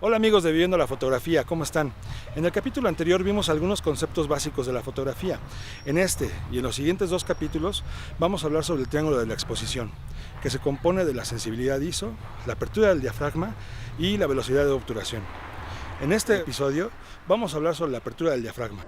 Hola amigos de Viviendo la Fotografía, ¿cómo están? En el capítulo anterior vimos algunos conceptos básicos de la fotografía. En este y en los siguientes dos capítulos vamos a hablar sobre el triángulo de la exposición, que se compone de la sensibilidad ISO, la apertura del diafragma y la velocidad de obturación. En este episodio vamos a hablar sobre la apertura del diafragma.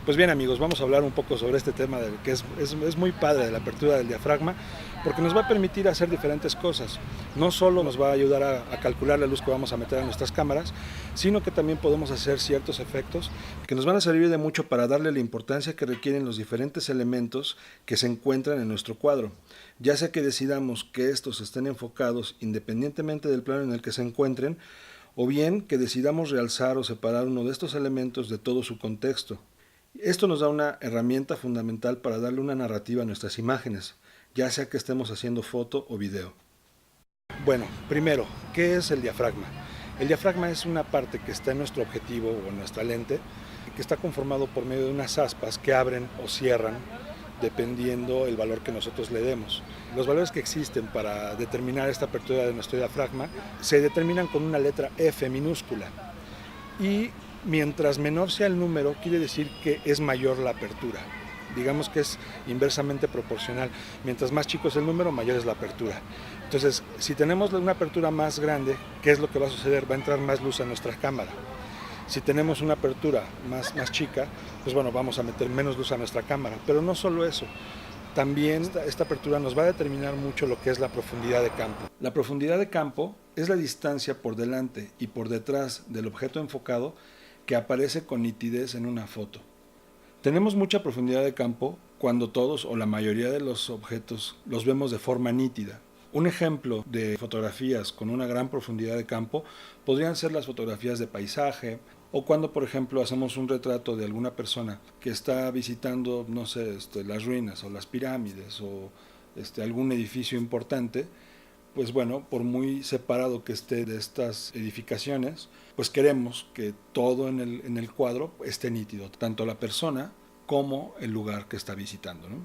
Pues bien amigos, vamos a hablar un poco sobre este tema que es muy padre de la apertura del diafragma, porque nos va a permitir hacer diferentes cosas. No solo nos va a ayudar a calcular la luz que vamos a meter en nuestras cámaras, sino que también podemos hacer ciertos efectos que nos van a servir de mucho para darle la importancia que requieren los diferentes elementos que se encuentran en nuestro cuadro. Ya sea que decidamos que estos estén enfocados independientemente del plano en el que se encuentren, o bien que decidamos realzar o separar uno de estos elementos de todo su contexto. Esto nos da una herramienta fundamental para darle una narrativa a nuestras imágenes, ya sea que estemos haciendo foto o video. Bueno, primero, ¿qué es el diafragma? El diafragma es una parte que está en nuestro objetivo o en nuestra lente, que está conformado por medio de unas aspas que abren o cierran dependiendo el valor que nosotros le demos. Los valores que existen para determinar esta apertura de nuestro diafragma se determinan con una letra F minúscula. Y mientras menor sea el número, quiere decir que es mayor la apertura. Digamos que es inversamente proporcional. Mientras más chico es el número, mayor es la apertura. Entonces, si tenemos una apertura más grande, ¿qué es lo que va a suceder? Va a entrar más luz a nuestra cámara. Si tenemos una apertura más chica, pues bueno, vamos a meter menos luz a nuestra cámara. Pero no solo eso. También esta apertura nos va a determinar mucho lo que es la profundidad de campo. La profundidad de campo es la distancia por delante y por detrás del objeto enfocado que aparece con nitidez en una foto. Tenemos mucha profundidad de campo cuando todos o la mayoría de los objetos los vemos de forma nítida. Un ejemplo de fotografías con una gran profundidad de campo podrían ser las fotografías de paisaje, o cuando, por ejemplo, hacemos un retrato de alguna persona que está visitando, no sé, las ruinas o las pirámides o algún edificio importante. Pues bueno, por muy separado que esté de estas edificaciones, pues queremos que todo en el cuadro esté nítido, tanto la persona como el lugar que está visitando, ¿no?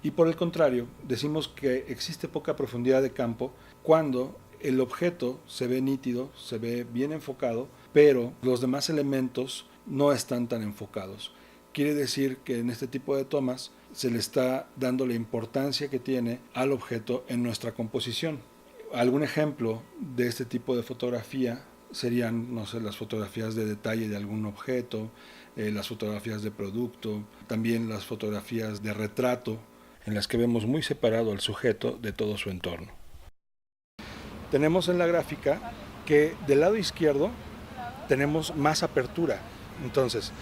Y por el contrario, decimos que existe poca profundidad de campo cuando el objeto se ve nítido, se ve bien enfocado, pero los demás elementos no están tan enfocados. Quiere decir que en este tipo de tomas se le está dando la importancia que tiene al objeto en nuestra composición. Algún ejemplo de este tipo de fotografía serían, no sé, las fotografías de detalle de algún objeto, las fotografías de producto, también las fotografías de retrato, en las que vemos muy separado al sujeto de todo su entorno. Tenemos en la gráfica que del lado izquierdo tenemos más apertura. Entonces,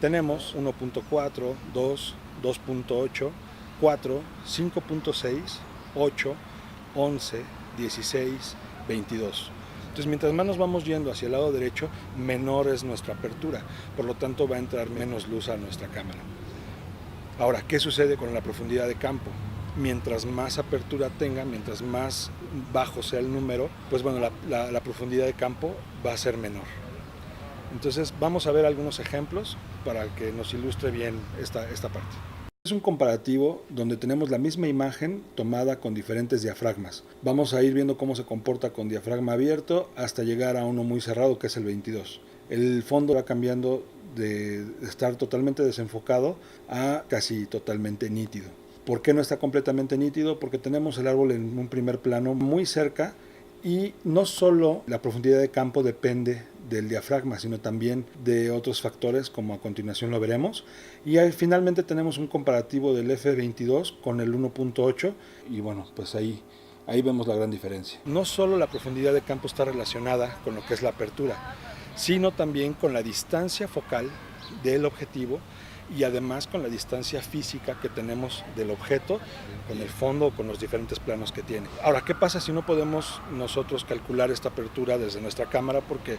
tenemos 1.4, 2, 2.8, 4, 5.6, 8, 11, 16, 22. Entonces, mientras más nos vamos yendo hacia el lado derecho, menor es nuestra apertura. Por lo tanto, va a entrar menos luz a nuestra cámara. Ahora, ¿qué sucede con la profundidad de campo? Mientras más apertura tenga, mientras más bajo sea el número, pues bueno, la profundidad de campo va a ser menor. Entonces vamos a ver algunos ejemplos para que nos ilustre bien esta parte. Es un comparativo donde tenemos la misma imagen tomada con diferentes diafragmas. Vamos a ir viendo cómo se comporta con diafragma abierto hasta llegar a uno muy cerrado, que es el 22. El fondo va cambiando de estar totalmente desenfocado a casi totalmente nítido. ¿Por qué no está completamente nítido? Porque tenemos el árbol en un primer plano muy cerca y no solo la profundidad de campo depende del diafragma, sino también de otros factores, como a continuación lo veremos. Y ahí finalmente tenemos un comparativo del F22 con el 1.8 y bueno, pues ahí vemos la gran diferencia. No solo la profundidad de campo está relacionada con lo que es la apertura, sino también con la distancia focal del objetivo y además con la distancia física que tenemos del objeto, con el fondo, con los diferentes planos que tiene. Ahora, ¿qué pasa si no podemos nosotros calcular esta apertura desde nuestra cámara porque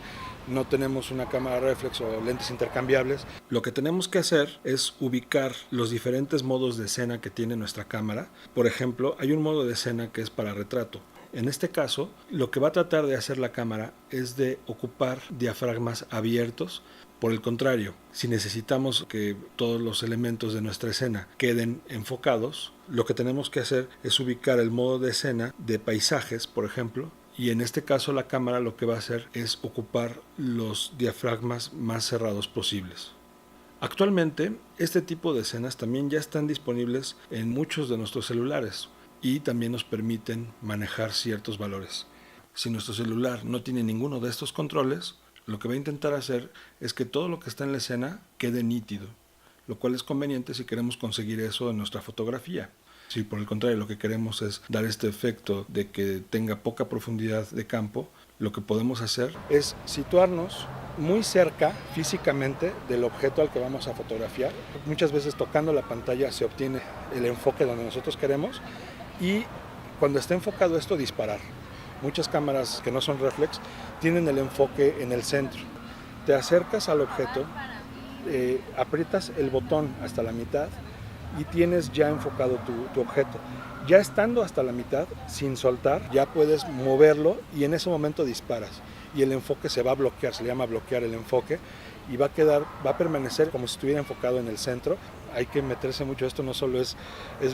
no tenemos una cámara reflex o lentes intercambiables? Lo que tenemos que hacer es ubicar los diferentes modos de escena que tiene nuestra cámara. Por ejemplo, hay un modo de escena que es para retrato. En este caso, lo que va a tratar de hacer la cámara es de ocupar diafragmas abiertos Por el contrario, si necesitamos que todos los elementos de nuestra escena queden enfocados, lo que tenemos que hacer es ubicar el modo de escena de paisajes, por ejemplo, y en este caso la cámara lo que va a hacer es ocupar los diafragmas más cerrados posibles. Actualmente, este tipo de escenas también ya están disponibles en muchos de nuestros celulares y también nos permiten manejar ciertos valores. Si nuestro celular no tiene ninguno de estos controles, lo que va a intentar hacer es que todo lo que está en la escena quede nítido, lo cual es conveniente si queremos conseguir eso en nuestra fotografía. Si por el contrario lo que queremos es dar este efecto de que tenga poca profundidad de campo, lo que podemos hacer es situarnos muy cerca físicamente del objeto al que vamos a fotografiar. Muchas veces tocando la pantalla se obtiene el enfoque donde nosotros queremos y cuando esté enfocado esto disparar. Muchas cámaras que no son reflex tienen el enfoque en el centro. Te acercas al objeto, aprietas el botón hasta la mitad y tienes ya enfocado tu objeto. Ya estando hasta la mitad, sin soltar, ya puedes moverlo y en ese momento disparas. Y el enfoque se va a bloquear, se le llama bloquear el enfoque, y va a permanecer como si estuviera enfocado en el centro. Hay que meterse mucho, esto no solo es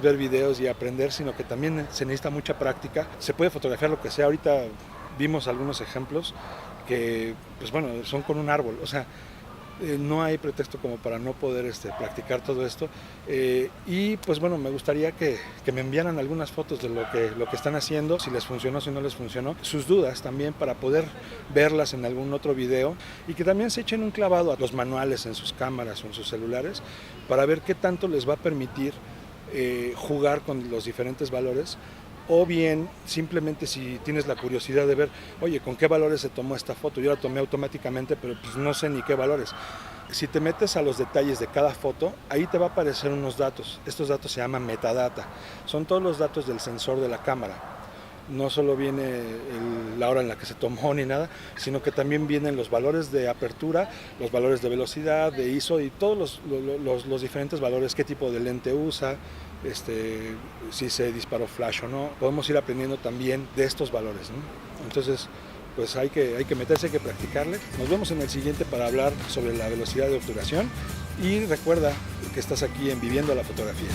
ver videos y aprender, sino que también se necesita mucha práctica. Se puede fotografiar lo que sea, ahorita vimos algunos ejemplos que, pues bueno, son con un árbol, o sea, no hay pretexto como para no poder practicar todo esto y pues bueno, me gustaría que me enviaran algunas fotos de lo que están haciendo, si les funcionó, si no les funcionó, sus dudas también para poder verlas en algún otro video y que también se echen un clavado a los manuales en sus cámaras o en sus celulares para ver qué tanto les va a permitir jugar con los diferentes valores. O bien, simplemente si tienes la curiosidad de ver, oye, ¿con qué valores se tomó esta foto? Yo la tomé automáticamente, pero pues no sé ni qué valores. Si te metes a los detalles de cada foto, ahí te va a aparecer unos datos. Estos datos se llaman metadata. Son todos los datos del sensor de la cámara. No solo viene la hora en la que se tomó ni nada, sino que también vienen los valores de apertura, los valores de velocidad, de ISO y todos los diferentes valores, qué tipo de lente usa, si se disparó flash o no. Podemos ir aprendiendo también de estos valores, ¿no? Entonces, pues hay que meterse, hay que practicarle. Nos vemos en el siguiente para hablar sobre la velocidad de obturación y recuerda que estás aquí en Viviendo la Fotografía.